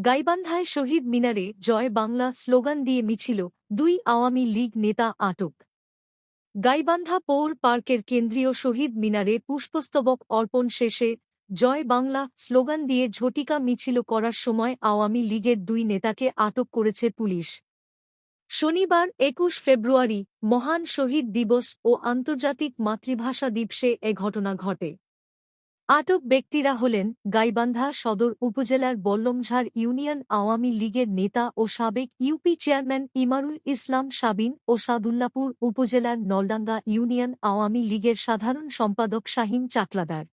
গাইবান্ধায় শহীদ মিনারে জয় বাংলা স্লোগান দিয়ে মিছিল, 2 আওয়ামী লীগ নেতা আটক। গাইবান্ধা পৌর পার্কের কেন্দ্রীয় শহীদ মিনারে পুষ্পস্তবক অর্পণ শেষে জয় বাংলা স্লোগান দিয়ে ঝটিকা মিছিল করার সময় আওয়ামী লীগের 2 নেতাকে আটক করেছে পুলিশ। শনিবার 21 ফেব্রুয়ারি মহান শহীদ দিবস ও আন্তর্জাতিক মাতৃভাষা দিবসে এ ঘটনা ঘটে। আটক ব্যক্তিরা হলেন গাইবান্ধা সদর উপজেলার বল্লমঝাড় ইউনিয়ন আওয়ামী লীগের নেতা ও সাবেক ইউপি চেয়ারম্যান ইমারুল ইসলাম সাবিন ও সাদুল্লাপুর উপজেলার নলডাঙ্গা ইউনিয়ন আওয়ামী লীগের সাধারণ সম্পাদক শাহীন চাকলাদার।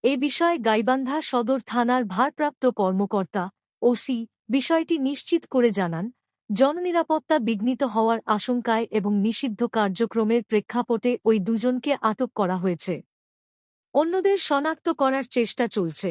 এ বিষয়ে গাইবান্ধা সদর থানার ভারপ্রাপ্ত কর্মকর্তা ওসি বিষয়টি নিশ্চিত করে জানান, জননিরাপত্তা বিঘ্নিত হওয়ার আশঙ্কায় এবং নিষিদ্ধ কার্যক্রমের প্রেক্ষাপটে ওই দুজনকে আটক করা হয়েছে। অন্যদের শনাক্ত করার চেষ্টা চলছে।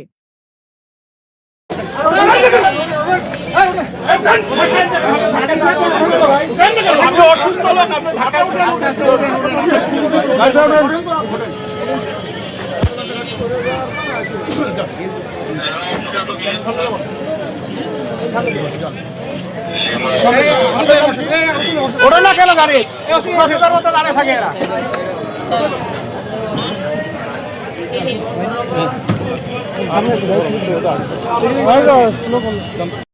ওরা না কেন গাড়ি মতো দাঁড়িয়ে থাকে এরা।